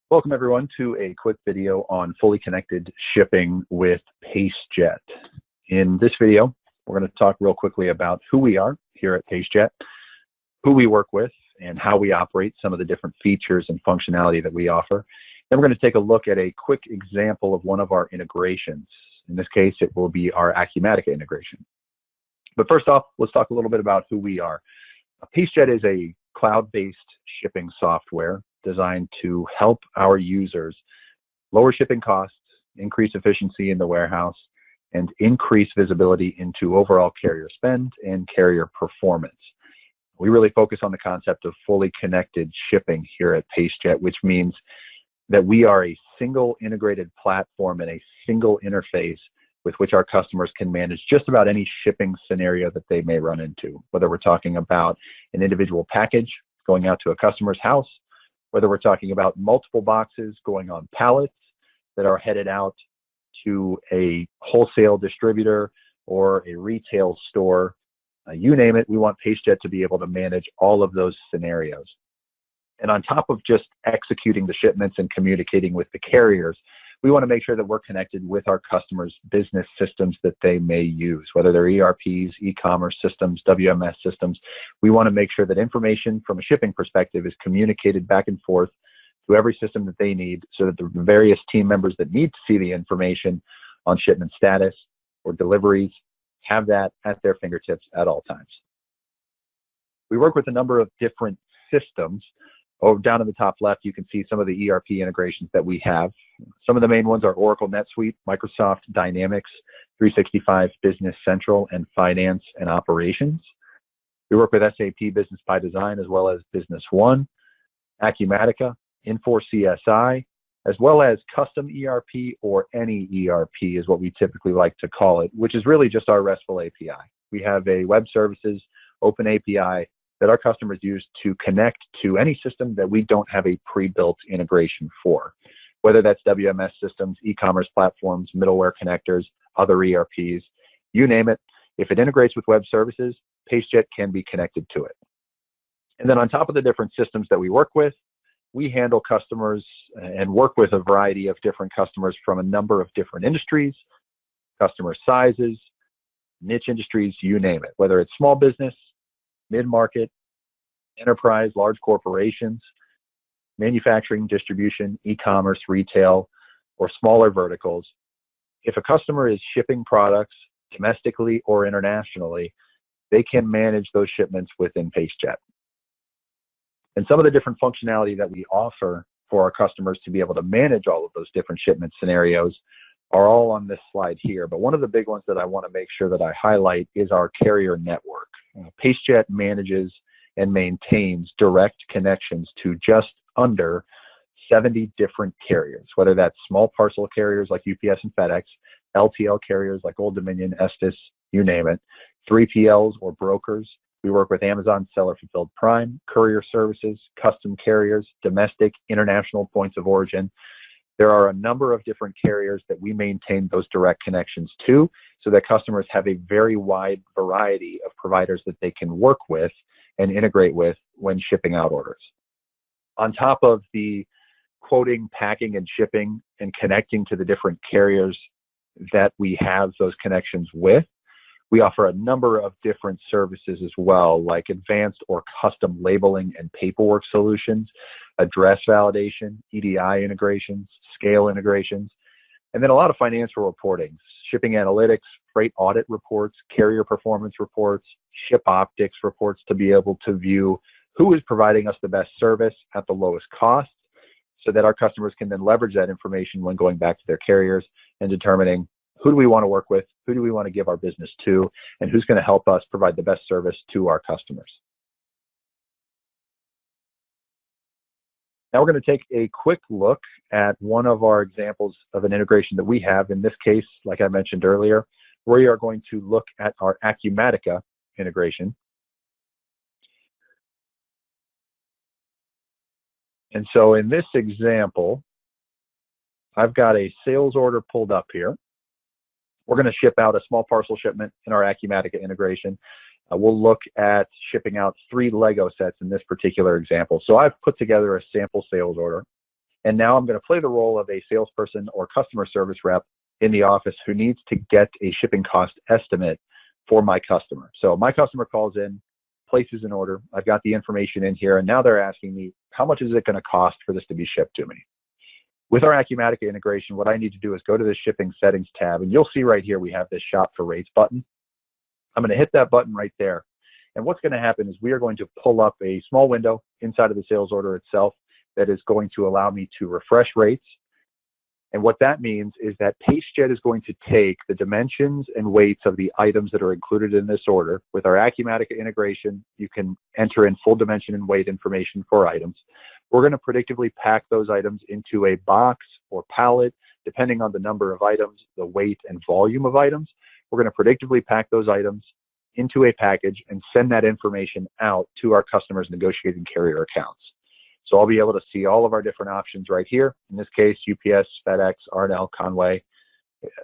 Welcome everyone to a quick video on fully connected shipping with Pacejet. In this video, we're going to talk real quickly about who we are here at Pacejet, who we work with, and how we operate, some of the different features and functionality that we offer. Then we're going to take a look at a quick example of one of our integrations. In this case, it will be our Acumatica integration. But first off, let's talk a little bit about who we are. Pacejet is a cloud-based shipping software designed to help our users lower shipping costs, increase efficiency in the warehouse, and increase visibility into overall carrier spend and carrier performance. We really focus on the concept of fully connected shipping here at Pacejet, which means that we are a single integrated platform and a single interface with which our customers can manage just about any shipping scenario that they may run into, whether we're talking about an individual package going out to a customer's house, whether we're talking about multiple boxes going on pallets that are headed out to a wholesale distributor or a retail store, you name it, we want Pacejet to be able to manage all of those scenarios. And on top of just executing the shipments and communicating with the carriers, we want to make sure that we're connected with our customers' business systems that they may use, whether they're ERPs, e-commerce systems, WMS systems. We want to make sure that information from a shipping perspective is communicated back and forth to every system that they need so that the various team members that need to see the information on shipment status or deliveries have that at their fingertips at all times. We work with a number of different systems. Down in the top left, you can see some of the ERP integrations that we have. Some of the main ones are Oracle NetSuite, Microsoft Dynamics 365 Business Central, and Finance and Operations. We work with SAP Business by Design as well as Business One, Acumatica, Infor CSI, as well as custom ERP or any ERP is what we typically like to call it, which is really just our RESTful API. We have a web services open API that our customers use to connect to any system that we don't have a pre-built integration for, whether that's WMS systems, e-commerce platforms, middleware connectors, other ERPs, you name it. If it integrates with web services, Pacejet can be connected to it. And then on top of the different systems that we work with, we handle customers and work with a variety of different customers from a number of different industries, customer sizes, niche industries, you name it, whether it's small business, mid-market, enterprise, large corporations, manufacturing, distribution, e-commerce, retail, or smaller verticals. If a customer is shipping products domestically or internationally, they can manage those shipments within Pacejet. And some of the different functionality that we offer for our customers to be able to manage all of those different shipment scenarios are all on this slide here. But one of the big ones that I want to make sure that I highlight is our carrier network. Pacejet manages and maintains direct connections to just under 70 different carriers, whether that's small parcel carriers like UPS and FedEx, LTL carriers like Old Dominion, Estes, you name it, 3PLs or brokers. We work with Amazon Seller Fulfilled Prime, courier services, custom carriers, domestic, international points of origin. There are a number of different carriers that we maintain those direct connections to so that customers have a very wide variety of providers that they can work with and integrate with when shipping out orders. On top of the quoting, packing, and shipping and connecting to the different carriers that we have those connections with, we offer a number of different services as well, like advanced or custom labeling and paperwork solutions, address validation, EDI integrations, scale integrations, and then a lot of financial reporting, shipping analytics, freight audit reports, carrier performance reports, ship optics reports to be able to view who is providing us the best service at the lowest cost so that our customers can then leverage that information when going back to their carriers and determining who do we want to work with, who do we want to give our business to, and who's going to help us provide the best service to our customers. Now we're going to take a quick look at one of our examples of an integration that we have. In this case, like I mentioned earlier, we are going to look at our Acumatica integration. And so in this example, I've got a sales order pulled up here. We're going to ship out a small parcel shipment in our Acumatica integration. We'll look at shipping out 3 Lego sets in this particular example. So I've put together a sample sales order. And now I'm going to play the role of a salesperson or customer service rep in the office who needs to get a shipping cost estimate for my customer. So my customer calls in, places an order. I've got the information in here, and now they're asking me, how much is it going to cost for this to be shipped to me? With our Acumatica integration, what I need to do is go to the shipping settings tab, and you'll see right here we have this shop for rates button. I'm going to hit that button right there. And what's going to happen is we are going to pull up a small window inside of the sales order itself that is going to allow me to refresh rates. And what that means is that Pacejet is going to take the dimensions and weights of the items that are included in this order. With our Acumatica integration, you can enter in full dimension and weight information for items. We're going to predictively pack those items into a box or pallet, depending on the number of items, the weight and volume of items. We're going to predictively pack those items into a package and send that information out to our customers' negotiating carrier accounts. So I'll be able to see all of our different options right here. In this case, UPS, FedEx, R&L, Conway.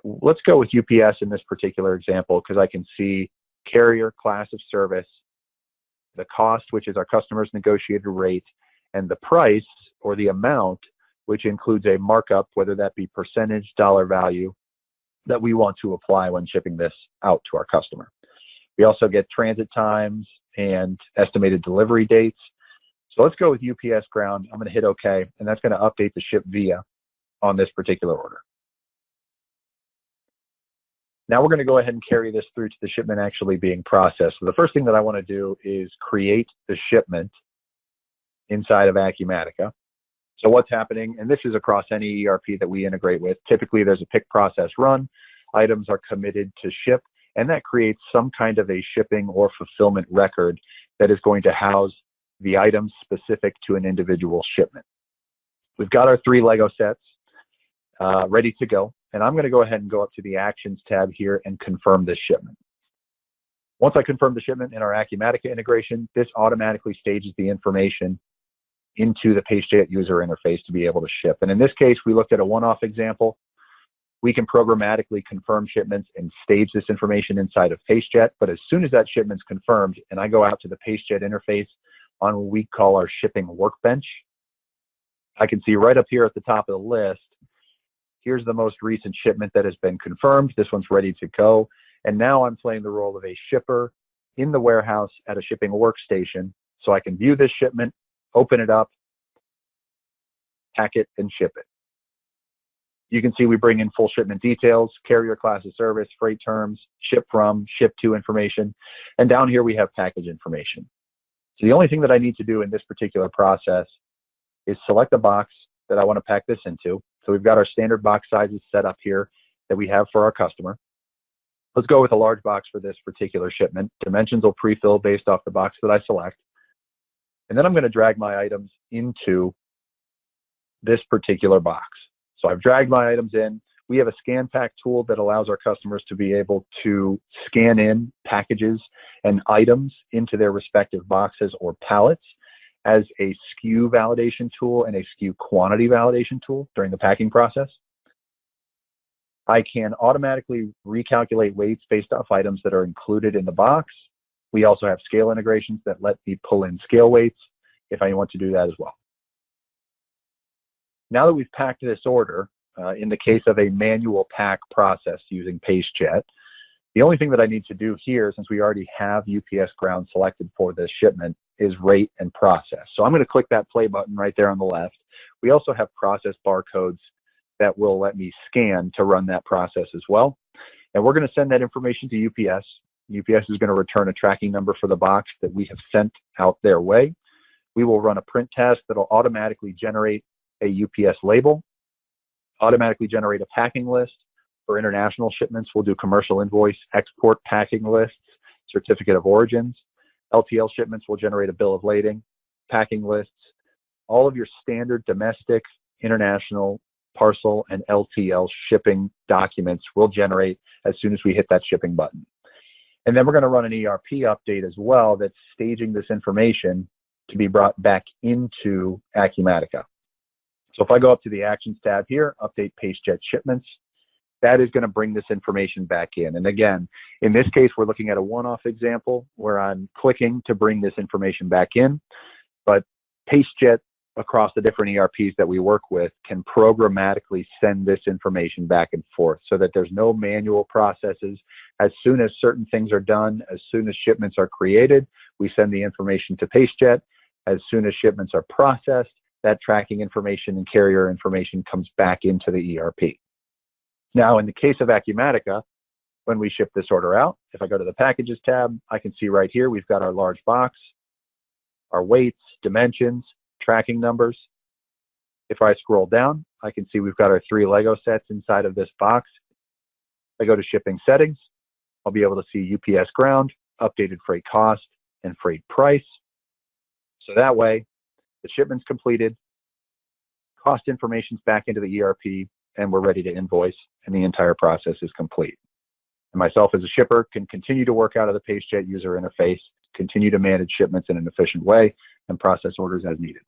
Let's go with UPS in this particular example because I can see carrier, class of service, the cost, which is our customer's negotiated rate, and the price or the amount, which includes a markup, whether that be percentage, dollar value, that we want to apply when shipping this out to our customer. We also get transit times and estimated delivery dates. So let's go with UPS ground. I'm going to hit OK, and that's going to update the ship via on this particular order. Now we're going to go ahead and carry this through to the shipment actually being processed. So the first thing that I want to do is create the shipment inside of Acumatica. So what's happening, and this is across any ERP that we integrate with, typically there's a pick process run, items are committed to ship, and that creates some kind of a shipping or fulfillment record that is going to house the items specific to an individual shipment. We've got our 3 Lego sets ready to go, and I'm going to go ahead and go up to the Actions tab here and confirm this shipment. Once I confirm the shipment in our Acumatica integration, this automatically stages the information into the Pacejet user interface to be able to ship. And in this case, we looked at a one-off example. We can programmatically confirm shipments and stage this information inside of Pacejet, but as soon as that shipment's confirmed and I go out to the Pacejet interface on what we call our shipping workbench, I can see right up here at the top of the list, here's the most recent shipment that has been confirmed. This one's ready to go. And now I'm playing the role of a shipper in the warehouse at a shipping workstation. So I can view this shipment, open it up, pack it, and ship it. You can see we bring in full shipment details, carrier class of service, freight terms, ship from, ship to information. And down here we have package information. So the only thing that I need to do in this particular process is select the box that I want to pack this into. So we've got our standard box sizes set up here that we have for our customer. Let's go with a large box for this particular shipment. Dimensions will pre-fill based off the box that I select. And then I'm going to drag my items into this particular box. So I've dragged my items in. We have a scan pack tool that allows our customers to be able to scan in packages and items into their respective boxes or pallets as a SKU validation tool and a SKU quantity validation tool during the packing process. I can automatically recalculate weights based off items that are included in the box. We also have scale integrations that let me pull in scale weights if I want to do that as well. Now that we've packed this order, in the case of a manual pack process using Pacejet, the only thing that I need to do here, since we already have UPS ground selected for this shipment, is rate and process. So I'm going to click that play button right there on the left. We also have process barcodes that will let me scan to run that process as well. And we're going to send that information to UPS. UPS is going to return a tracking number for the box that we have sent out their way. We will run a print test that will automatically generate a UPS label, automatically generate a packing list. For international shipments, we'll do commercial invoice, export packing lists, certificate of origins. LTL shipments will generate a bill of lading, packing lists. All of your standard domestic, international, parcel, and LTL shipping documents will generate as soon as we hit that shipping button. And then we're going to run an ERP update as well that's staging this information to be brought back into Acumatica. So if I go up to the Actions tab here, update Pacejet shipments, that is going to bring this information back in. And again, in this case, we're looking at a one-off example where I'm clicking to bring this information back in. But Pacejet across the different ERPs that we work with can programmatically send this information back and forth so that there's no manual processes. As soon as certain things are done, as soon as shipments are created, we send the information to Pacejet. As soon as shipments are processed, that tracking information and carrier information comes back into the ERP. Now, in the case of Acumatica, when we ship this order out, if I go to the Packages tab, I can see right here, we've got our large box, our weights, dimensions, tracking numbers. If I scroll down, I can see we've got our 3 Lego sets inside of this box. If I go to shipping settings, I'll be able to see UPS ground, updated freight cost, and freight price. So that way, the shipment's completed, cost information's back into the ERP, and we're ready to invoice, and the entire process is complete. And myself as a shipper can continue to work out of the Pacejet user interface, continue to manage shipments in an efficient way, and process orders as needed.